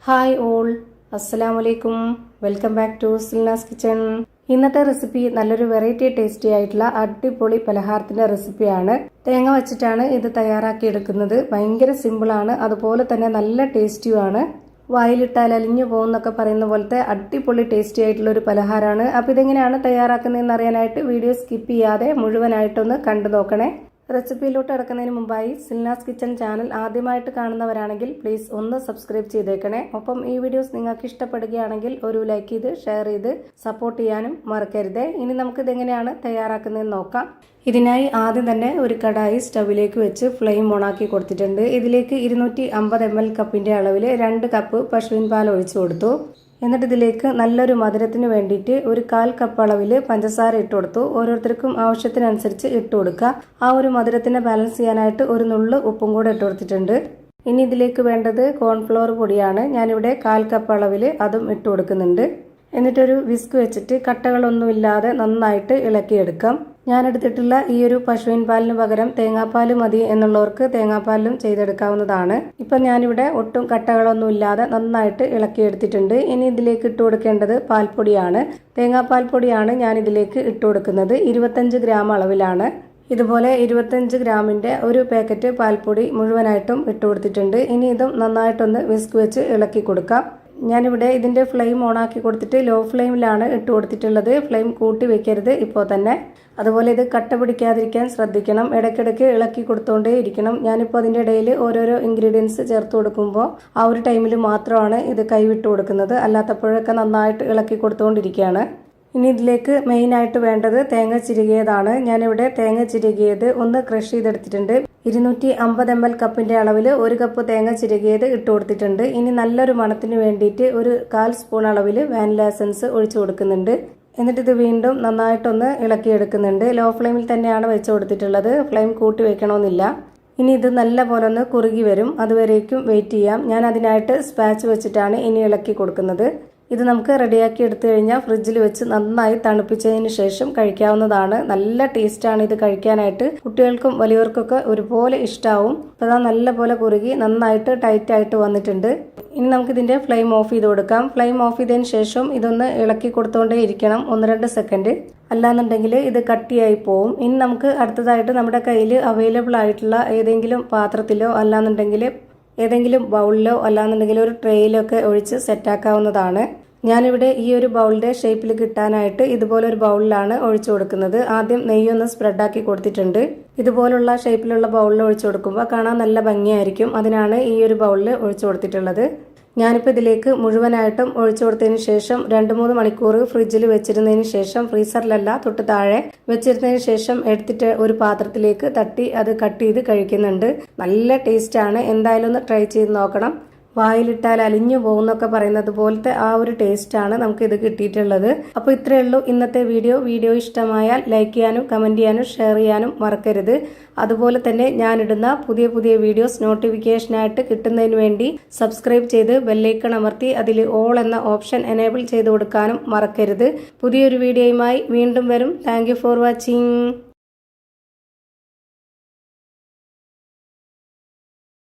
Hi all, അസ്സലാമലൈക്കും. Welcome back to Silna's kitchen. ഇന്നത്തെ recipe നല്ലൊരു വെറൈറ്റി ടേസ്റ്റി ആയിട്ടുള്ള അടിപൊളി പലഹാരത്തിന്റെ റെസിപ്പിയാണ്. തേങ്ങ വെച്ചിട്ടാണ് ഇത് തയ്യാറാക്കി എടുക്കുന്നത്. ഭയങ്കര സിമ്പിളാണ്, അതുപോലെ തന്നെ നല്ല ടേസ്റ്റിയുമാണ്. വായിലിട്ടാൽ അലിഞ്ഞു പോകുന്നൊക്കെ പറയുന്ന പോലത്തെ അടിപൊളി ടേസ്റ്റി ആയിട്ടുള്ള ഒരു പലഹാരമാണ്. അപ്പോൾ ഇതെങ്ങനെയാണ് തയ്യാറാക്കുന്നതെന്ന് അറിയാനായിട്ട് വീഡിയോ സ്കിപ്പ് ചെയ്യാതെ മുഴുവനായിട്ടൊന്ന് കണ്ടു നോക്കണേ. റെസിപ്പിയിലോട്ട് കിടക്കുന്നതിന് മുമ്പായി സിൽനാസ് കിച്ചൺ ചാനൽ ആദ്യമായിട്ട് കാണുന്നവരാണെങ്കിൽ പ്ലീസ് ഒന്ന് സബ്സ്ക്രൈബ് ചെയ്തേക്കണേ. ഒപ്പം ഈ വീഡിയോസ് നിങ്ങൾക്ക് ഇഷ്ടപ്പെടുകയാണെങ്കിൽ ഒരു ലൈക്ക് ചെയ്ത് ഷെയർ ചെയ്ത് സപ്പോർട്ട് ചെയ്യാനും മറക്കരുത്. ഇനി നമുക്ക് ഇതെങ്ങനെയാണ് തയ്യാറാക്കുന്നതെന്ന് നോക്കാം. ഇതിനായി ആദ്യം തന്നെ ഒരു കടായി സ്റ്റവിലേക്ക് വെച്ച് ഫ്ലെയിം ഓണാക്കി കൊടുത്തിട്ടുണ്ട്. ഇതിലേക്ക് 250 ml കപ്പിന്റെ അളവിൽ 2 കപ്പ് പശുവിൻ പാൽ ഒഴിച്ചു കൊടുത്തു. എന്നിട്ട് ഇതിലേക്ക് നല്ലൊരു മധുരത്തിന് വേണ്ടിയിട്ട് ഒരു 1/4 കപ്പ് അളവിൽ പഞ്ചസാര ഇട്ട് കൊടുത്തു. ഓരോരുത്തർക്കും ആവശ്യത്തിനനുസരിച്ച് ഇട്ട് കൊടുക്കുക. ആ ഒരു മധുരത്തിനെ ബാലൻസ് ചെയ്യാനായിട്ട് ഒരു നുള്ളു ഉപ്പും കൂടെ ഇട്ട് കൊടുത്തിട്ടുണ്ട്. ഇനി ഇതിലേക്ക് വേണ്ടത് കോൺഫ്ലവർ പൊടിയാണ്. ഞാനിവിടെ 1/4 കപ്പ് അളവിൽ അതും ഇട്ട് കൊടുക്കുന്നുണ്ട്. എന്നിട്ടൊരു വിസ്ക് വെച്ചിട്ട് കട്ടകളൊന്നുമില്ലാതെ നന്നായിട്ട് ഇളക്കിയെടുക്കാം. ഞാനെടുത്തിട്ടുള്ള ഈ ഒരു പശുവിൻ പാലിന് പകരം തേങ്ങാപ്പാൽ മതി എന്നുള്ളവർക്ക് തേങ്ങാപ്പാലിലും ചെയ്തെടുക്കാവുന്നതാണ്. ഇപ്പം ഞാനിവിടെ ഒട്ടും കട്ടകളൊന്നും ഇല്ലാതെ നന്നായിട്ട് ഇളക്കിയെടുത്തിട്ടുണ്ട്. ഇനി ഇതിലേക്ക് ഇട്ട് കൊടുക്കേണ്ടത് പാൽപ്പൊടിയാണ്. തേങ്ങാപ്പാൽ പൊടിയാണ് ഞാൻ ഇതിലേക്ക് ഇട്ട് കൊടുക്കുന്നത്. 25 ഗ്രാം അളവിലാണ്. ഇതുപോലെ 25 ഗ്രാമിന്റെ ഒരു പാക്കറ്റ് പാൽപ്പൊടി മുഴുവനായിട്ടും ഇട്ട് കൊടുത്തിട്ടുണ്ട്. ഇനി ഇതും നന്നായിട്ടൊന്ന് വിസ്ക് വെച്ച് ഇളക്കി കൊടുക്കാം. ഞാനിവിടെ ഇതിന്റെ ഫ്ലെയിം ഓണാക്കി കൊടുത്തിട്ട് ലോ ഫ്ലെയിമിലാണ് ഇട്ട് കൊടുത്തിട്ടുള്ളത്. ഫ്ലെയിം കൂട്ടി വെക്കരുത് ഇപ്പോൾ തന്നെ. അതുപോലെ ഇത് കട്ട പിടിക്കാതിരിക്കാൻ ശ്രദ്ധിക്കണം. ഇടയ്ക്കിടയ്ക്ക് ഇളക്കി കൊടുത്തോണ്ടേ ഇരിക്കണം. ഞാനിപ്പോൾ അതിൻ്റെ ഇടയിൽ ഓരോരോ ഇൻഗ്രീഡിയൻസ് ചേർത്ത് കൊടുക്കുമ്പോൾ ആ ഒരു ടൈമിൽ മാത്രമാണ് ഇത് കൈവിട്ട് കൊടുക്കുന്നത്. അല്ലാത്തപ്പോഴൊക്കെ നന്നായിട്ട് ഇളക്കി കൊടുത്തുകൊണ്ടിരിക്കുകയാണ്. ഇനി ഇതിലേക്ക് മെയിനായിട്ട് വേണ്ടത് തേങ്ങ ചിരകിയതാണ്. ഞാനിവിടെ തേങ്ങ ചിരകിയത് ഒന്ന് ക്രഷ് ചെയ്തെടുത്തിട്ടുണ്ട്. 250 ml കപ്പിന്റെ അളവിൽ 1 കപ്പ് തേങ്ങ ചിരകിയത് ഇട്ട് കൊടുത്തിട്ടുണ്ട്. ഇനി നല്ലൊരു മണത്തിന് വേണ്ടിയിട്ട് ഒരു 1/4 സ്പൂൺ അളവിൽ വാനില എസൻസ് ഒഴിച്ചു കൊടുക്കുന്നുണ്ട്. എന്നിട്ട് ഇത് വീണ്ടും നന്നായിട്ടൊന്ന് ഇളക്കിയെടുക്കുന്നുണ്ട്. ലോ ഫ്ലെയിമിൽ തന്നെയാണ് വെച്ച് കൊടുത്തിട്ടുള്ളത്. ഫ്ലെയിം കൂട്ടി വെക്കണമെന്നില്ല. ഇനി ഇത് നല്ല പോലെ ഒന്ന് കുറുകി വരും. അതുവരേക്കും വെയിറ്റ് ചെയ്യാം. ഞാൻ അതിനായിട്ട് സ്പാച്ച് വെച്ചിട്ടാണ് ഇനി ഇളക്കി കൊടുക്കുന്നത്. ഇത് നമുക്ക് റെഡിയാക്കി എടുത്തു കഴിഞ്ഞാൽ ഫ്രിഡ്ജിൽ വെച്ച് നന്നായി തണുപ്പിച്ചതിന് ശേഷം കഴിക്കാവുന്നതാണ്. നല്ല ടേസ്റ്റാണ് ഇത് കഴിക്കാനായിട്ട്. കുട്ടികൾക്കും വലിയവർക്കൊക്കെ ഒരുപോലെ ഇഷ്ടാവും. അപ്പോൾ അത് നല്ല പോലെ കുറുകി നന്നായിട്ട് ടൈറ്റ് ആയിട്ട് വന്നിട്ടുണ്ട്. ഇനി നമുക്കിതിൻ്റെ ഫ്ലെയിം ഓഫ് ചെയ്ത് കൊടുക്കാം. ഫ്ലെയിം ഓഫ് ചെയ്തതിന് ശേഷം ഇതൊന്ന് ഇളക്കി കൊടുത്തുകൊണ്ടേ ഇരിക്കണം 1-2 സെക്കൻഡ്. അല്ലാന്നുണ്ടെങ്കിൽ ഇത് കട്ടിയായി പോവും. ഇനി നമുക്ക് അടുത്തതായിട്ട് നമ്മുടെ കയ്യിൽ അവൈലബിൾ ആയിട്ടുള്ള ഏതെങ്കിലും പാത്രത്തിലോ അല്ലാന്നുണ്ടെങ്കിൽ ഏതെങ്കിലും ബൗളിലോ അല്ലാന്നുണ്ടെങ്കിൽ ഒരു ട്രേയിലൊക്കെ ഒഴിച്ച് സെറ്റാക്കാവുന്നതാണ്. ഞാനിവിടെ ഈ ഒരു ബൗളിന്റെ ഷേപ്പിൽ കിട്ടാനായിട്ട് ഇതുപോലെ ഒരു ബൗളിലാണ് ഒഴിച്ചു കൊടുക്കുന്നത്. ആദ്യം നെയ്യൊന്ന് സ്പ്രെഡാക്കി കൊടുത്തിട്ടുണ്ട്. ഇതുപോലുള്ള ഷേപ്പിലുള്ള ബൗളിൽ ഒഴിച്ചു കൊടുക്കുമ്പോൾ കാണാൻ നല്ല ഭംഗിയായിരിക്കും. അതിനാണ് ഈ ഒരു ബൗളിൽ ഒഴിച്ചു കൊടുത്തിട്ടുള്ളത്. ഞാനിപ്പോൾ ഇതിലേക്ക് മുഴുവനായിട്ടും ഒഴിച്ചു കൊടുത്തതിന് ശേഷം 2-3 മണിക്കൂർ ഫ്രിഡ്ജിൽ വെച്ചിരുന്നതിന് ശേഷം, ഫ്രീസറിലല്ല തൊട്ട് താഴെ വെച്ചിരുന്നതിന് ശേഷം എടുത്തിട്ട് ഒരു പാത്രത്തിലേക്ക് തട്ടി അത് കട്ട് ചെയ്ത് കഴിക്കുന്നുണ്ട്. നല്ല ടേസ്റ്റാണ്. എന്തായാലും ഒന്ന് ട്രൈ ചെയ്ത് നോക്കണം. വായിലിട്ടാൽ അലിഞ്ഞു പോകുന്നൊക്കെ പറയുന്നത് പോലത്തെ ആ ഒരു ടേസ്റ്റാണ് നമുക്ക് ഇത് കിട്ടിയിട്ടുള്ളത്. അപ്പോൾ ഇത്രയേ ഉള്ളൂ ഇന്നത്തെ വീഡിയോ ഇഷ്ടമായാൽ ലൈക്ക് ചെയ്യാനും കമൻറ്റ് ചെയ്യാനും ഷെയർ ചെയ്യാനും മറക്കരുത്. അതുപോലെ തന്നെ ഞാനിടുന്ന പുതിയ വീഡിയോസ് നോട്ടിഫിക്കേഷനായിട്ട് കിട്ടുന്നതിന് വേണ്ടി സബ്സ്ക്രൈബ് ചെയ്ത് ബെല്ലൈക്കൺ അമർത്തി അതിൽ ഓൾ എന്ന ഓപ്ഷൻ എനേബിൾ ചെയ്ത് കൊടുക്കാനും മറക്കരുത്. പുതിയൊരു വീഡിയോയുമായി വീണ്ടും വരും. Thank you for watching.